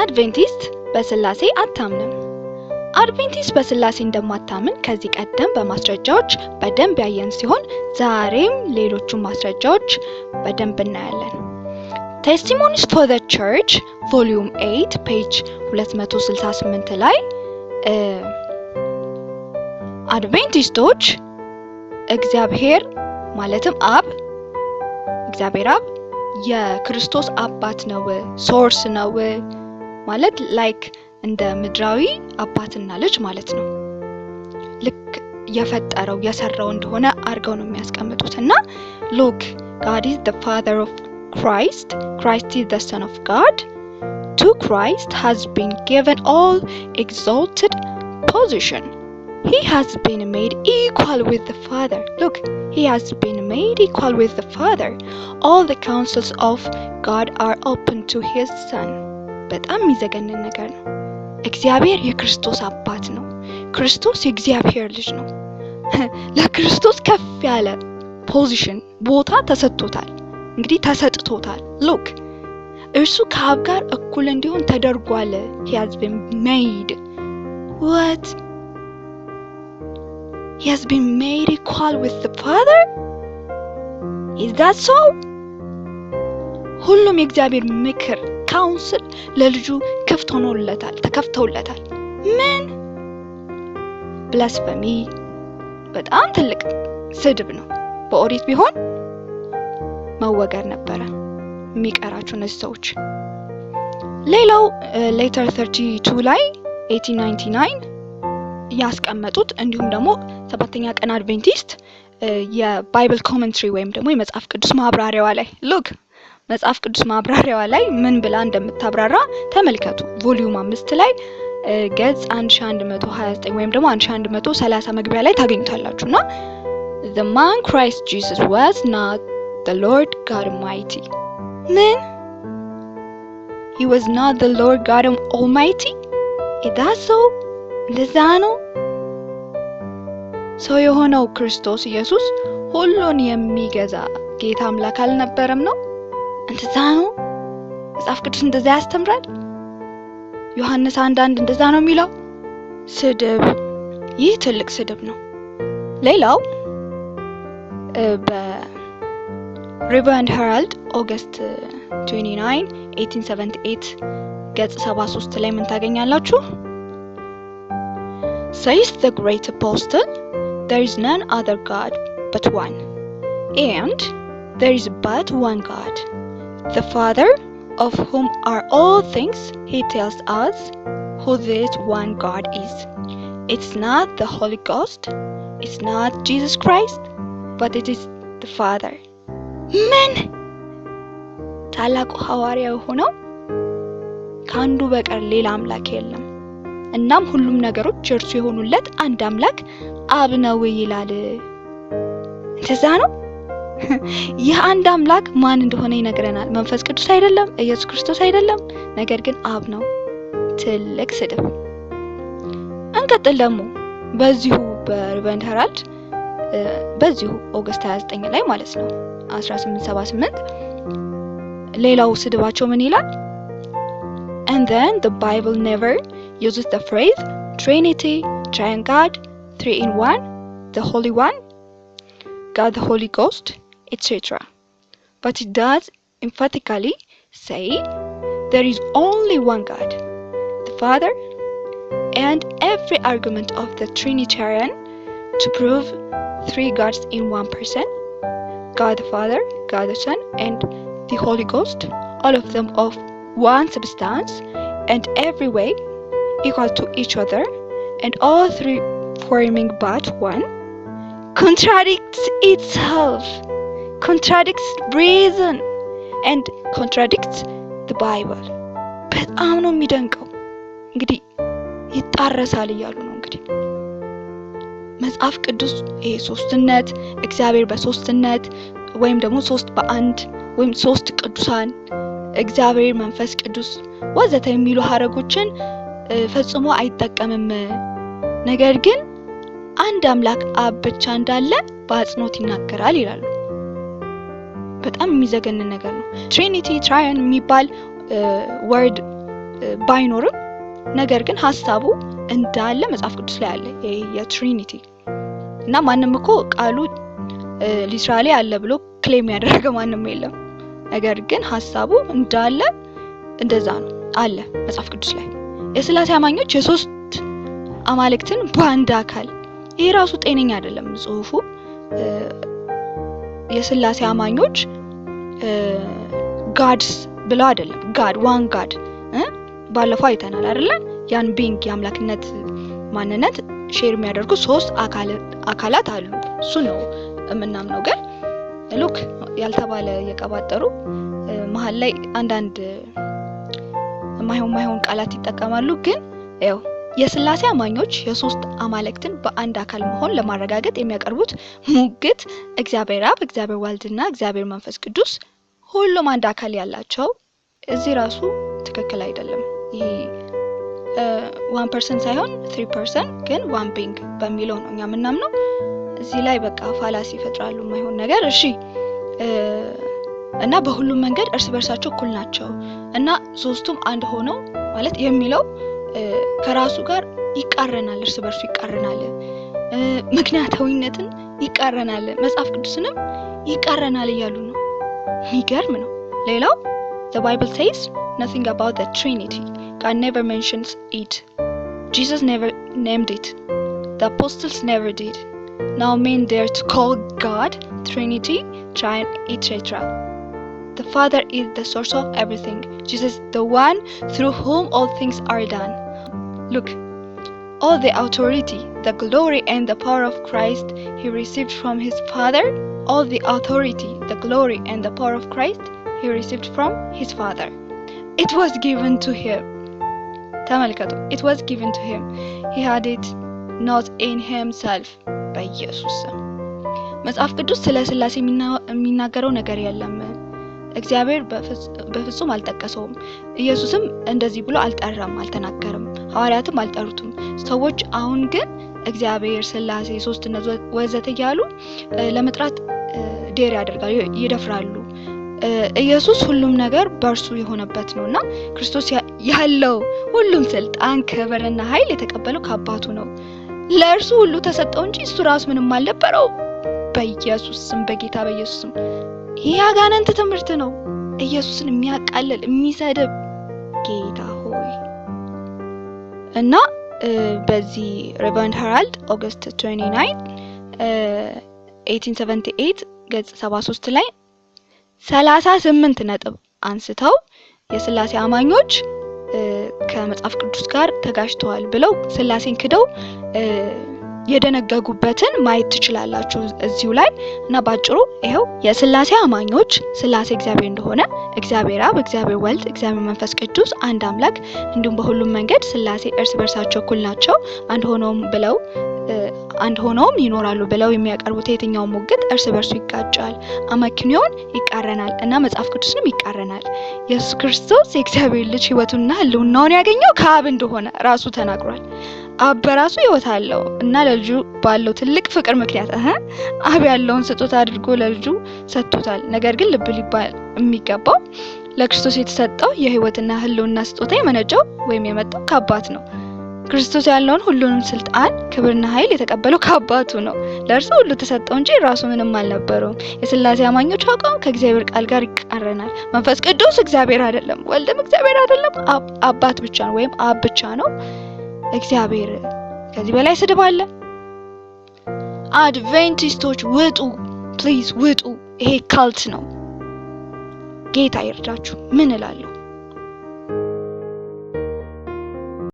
አድቬንቲስት በስላሴ አታምንም። አድቬንቲስት በስላሴ እንደማታምን ከዚህ ቀደም በማስረጃዎች በደንብ ያየን ሲሆን ዛሬም ሌሎቹ ማስረጃዎች በደንብ እናያለን። Testimonies for the Church volume 8 page 268 ላይ አድቬንቲስቶች እግዚአብሔር ማለትም እግዚአብሔር አብ የክርስቶስ አባት ነው፣ ሶርስ ነው ማለት ላይክ እንደ ምድራዊ አባትና ልጅ ማለት ነው። ልክ የፈጠረው የሰራው እንደሆነ አርገው ነው የሚያስቀምጡትና look, God is the father of Christ, Christ is the son of God. To Christ has been given all exalted position. He has been made equal with the Father. Look, he has been made equal with the Father. All the counsels of God are open to his son. በጣም የሚዘገንን ነገር ነው። እግዚአብሔር የክርስቶስ አባት ነው። ክርስቶስ የእግዚአብሔር ልጅ ነው። ለክርስቶስ ከፍ ያለ ፖዚሽን ቦታ ተሰጥቶታል። እንግዲህ ተሰጥቶታል። Look, እርሱ ከአብ ጋር እኩል እንዲሆን ተደርጓል። He has been made. What? He has been made equal with the Father? Is that so? ሁሉም የእግዚአብሔር ምክር ካውንስል ለልጁ ክፍት ሆኖለታል፣ ተከፍተውለታል። ምን? ብላስፈሚ በጣም ትልቅ ስድብ ነው። በኦሪት ቢሆን መወገር ነበረ የሚቀራቸው እነዚህ ሰዎች። ሌላው ሌተር 32 ላይ 1899 ያስቀመጡት እንዲሁም ደግሞ ሰባተኛ ቀን አድቬንቲስት የባይብል ኮሜንትሪ ወይም ደግሞ የመጽሐፍ ቅዱስ ማብራሪያዋ ላይ ሉክ መጽሐፍ ቅዱስ ማብራሪያዋ ላይ ምን ብላ እንደምታብራራ ተመልከቱ። ቮሊዩም 5 ላይ ገጽ 1129 ወይም ደግሞ 1130 መግቢያ ላይ ታገኙታላችሁና The man Christ Jesus was not the Lord God Almighty. ምን? He was not the Lord God Almighty? Is that so? እንደዛ ነው። ሰው የሆነው ክርስቶስ ኢየሱስ ሁሉን የሚገዛ ጌታ አምላክ አልነበረም ነው? እንደዛ ነው። መጽሐፍ ቅዱስ እንደዛ ያስተምራል። ዮሐንስ 1:1 እንደዛ ነው የሚለው። ስድብ፣ ይህ ትልቅ ስድብ ነው። ሌላው በሪቨር ኤንድ ሄራልድ ኦገስት 29 1878 ገጽ 73 ላይ ምን ታገኛላችሁ? Says the great apostle, there is none other God but one, and there is but one God, the Father, of whom are all things. He tells us who this one God is. It's not the Holy Ghost, it's not Jesus Christ, but it is the Father. ምን? ታላቁ ሐዋርያው ሆነው ከአንዱ በቀር ሌላ አምላክ የለም፣ እናም ሁሉም ነገሮች እርሱ የሆኑለት አንድ አምላክ አብ ነው ይላል። እንደዛ ነው። ይህ አንድ አምላክ ማን እንደሆነ ይነግረናል። መንፈስ ቅዱስ አይደለም፣ ኢየሱስ ክርስቶስ አይደለም፣ ነገር ግን አብ ነው። ትልቅ ስድብ። እንቀጥል ደግሞ በዚሁ በሪቨር ኤንድ ሄራልድ በዚሁ ኦገስት 29 ላይ ማለት ነው 1878 ሌላው ስድባቸው ምን ይላል? And then the Bible never uses the phrase Trinity, Triune God, 3 in 1, the Holy One, God the Holy Ghost, etc. But it does emphatically say there is only one God, the Father, and every argument of the Trinitarian to prove 3 gods in one person, God the Father, God the Son, and the Holy Ghost, all of them of one substance and every way equal to each other, and all three forming but one, contradicts itself, contradicts reason, and contradicts the Bible. በጣም ነው የሚደንቀው። እንግዲህ ይጣረሳል እያሉ ነው። እንግዲህ መጽሐፍ ቅዱስ ሶስትነት እግዚአብሔር በሶስትነት ወይም ደግሞ ሶስት በአንድ ወይም ሶስት ቅዱሳን እግዚአብሔር መንፈስ ቅዱስ ወዘተ የሚሉ ሐረጎችን ፈጽሞ አይጠቀምም። ነገር ግን አንድ አምላክ አብ ብቻ እንዳለ በአጽንኦት ይናገራል ይላሉ። በጣም የሚዘገንን ነገር ነው። ትሪኒቲ ትራይን የሚባል ወርድ ባይኖርም ነገር ግን ሐሳቡ እንዳለ መጽሐፍ ቅዱስ ላይ አለ የትሪኒቲ እና ማንም እኮ ቃሉ ሊትራሊ አለ ብሎ ክሌም ያደረገ ማንም የለም። ነገር ግን ሐሳቡ እንዳለ እንደዛ ነው አለ መጽሐፍ ቅዱስ ላይ። የሥላሴ አማኞች የሶስት አማልክትን በአንድ አካል ይሄ ራሱ ጤነኛ አይደለም ጽሁፉ። የሥላሴ አማኞች ጋድስ ብለው አይደለም ጋድ ዋን ጋድ ባለፈው አይተናል አይደል? ያን ቢንግ የአምላክነት ማንነት ሼር የሚያደርጉ ሶስት አካላት አሉ። እሱ ነው የምናምነው። ግን ሉክ ያልተባለ የቀባጠሩ መሃል ላይ አንዳንድ ማይሆን ቃላት ይጠቀማሉ። ግን ያው የሥላሴ አማኞች የሶስት አማልክትን በአንድ አካል መሆን ለማረጋገጥ የሚያቀርቡት ሙግት እግዚአብሔር አብ፣ እግዚአብሔር ወልድና እግዚአብሔር መንፈስ ቅዱስ ሁሉም አንድ አካል ያላቸው እዚህ ራሱ ትክክል አይደለም። ይሄ 1% ሳይሆን 3% ግን 1 being በሚለው ነው እኛ የምናምነው። እዚህ ላይ በቃ ፋላሲ ይፈጥራሉ ማይሆን ነገር። እሺ እና በሁሉም መንገድ እርስ በርሳቸው እኩል ናቸው እና ሶስቱም አንድ ሆነው ማለት የሚለው ከራሱ ጋር ይቃረናል፣ እርስ በርሱ ይቃረናል፣ ምክንያታዊነትን ይቃረናል፣ መጽሐፍ ቅዱስንም ይቃረናል እያሉ ነው። የሚገርም ነው። ሌላው the Bible says nothing about the Trinity. God never mentions it. Jesus never named it. The apostles never did. Now men dare to call God Trinity, Trine, etc. The Father is the source of everything. Jesus is the one through whom all things are done. Look, all the authority, the glory and the power of Christ he received from his Father. All the authority, the glory and the power of Christ he received from his Father. It was given to him. ተመልከቱ, it was given to him. He had it not in himself. በኢየሱስ መጽሐፍ ቅዱስ ስለ ሥላሴ የሚናገረው ነገር የለም። እግዚአብሔር በፍጹም አልጠቀሰውም። ኢየሱስም እንደዚህ ብሎ አልጠራም፣ አልተናገረም። ሐዋርያትም አልጠሩትም። ሰዎች አሁን ግን እግዚአብሔር፣ ሥላሴ፣ ሶስትነት ወዘተ እያሉ ለመጥራት ዴር ያደርጋሉ፣ ይደፍራሉ። ኢየሱስ ሁሉም ነገር በእርሱ የሆነበት ነውና ክርስቶስ ያለው ሁሉም ስልጣን፣ ክብርና ኃይል የተቀበለው ከአባቱ ነው። ለእርሱ ሁሉ ተሰጠው እንጂ እሱ ራሱ ምንም አልነበረው። በኢየሱስ ስም፣ በጌታ በኢየሱስ ስም ይህ አጋንንት ትምህርት ነው። ኢየሱስን የሚያቃልል የሚሰድብ ጌታ ሆይ እና በዚህ ሬቨረንድ ሃራልድ ኦገስት 29 1878 ገጽ 73 ላይ 38 ነጥብ አንስተው የሥላሴ አማኞች ከመጽሐፍ ቅዱስ ጋር ተጋጭተዋል ብለው ሥላሴን ክደው የደነገጉበትን ማየት ትችላላችሁ እዚሁ ላይ እና ባጭሩ ይሄው የሥላሴ አማኞች ሥላሴ እግዚአብሔር እንደሆነ እግዚአብሔር አብ፣ እግዚአብሔር ወልድ፣ እግዚአብሔር መንፈስ ቅዱስ አንድ አምላክ እንዲሁም በሁሉም መንገድ ሥላሴ እርስ በርሳቸው እኩል ናቸው አንድ ሆነውም ይኖራሉ ብለው የሚያቀርቡት የትኛው ሙግት እርስ በርሱ ይጋጫል፣ አመክንዮን ይቃረናል እና መጽሐፍ ቅዱስንም ይቃረናል። ኢየሱስ ክርስቶስ የእግዚአብሔር ልጅ ሕይወቱንና ህልውናውን ያገኘው ከአብ እንደሆነ ራሱ ተናግሯል። አብ በራሱ ሕይወት አለው እና ለልጁ ባለው ትልቅ ፍቅር ምክንያት አብ ያለውን ስጦታ አድርጎ ለልጁ ሰጥቶታል። ነገር ግን ልብ ሊባል የሚገባው ለክርስቶስ የተሰጠው የሕይወትና ህልውና ስጦታ የመነጨው ወይም የመጣው ከአባት ነው። ክርስቶስ ያለውን ሁሉንም ስልጣን፣ ክብርና ኃይል የተቀበለው ከአባቱ ነው። ለእርሱ ሁሉ ተሰጠው እንጂ ራሱ ምንም አልነበረውም። የሥላሴ አማኞች አቋም ከእግዚአብሔር ቃል ጋር ይቃረናል። መንፈስ ቅዱስ እግዚአብሔር አይደለም፣ ወልድም እግዚአብሔር አይደለም፣ አባት ብቻ ነው ወይም አብ ብቻ ነው እግዚአብሔር። ከዚህ በላይ ስድብ አለ? አድቬንቲስቶች ውጡ፣ ፕሊዝ ውጡ። ይሄ ካልት ነው። ጌታ ይርዳችሁ። ምን እላለሁ?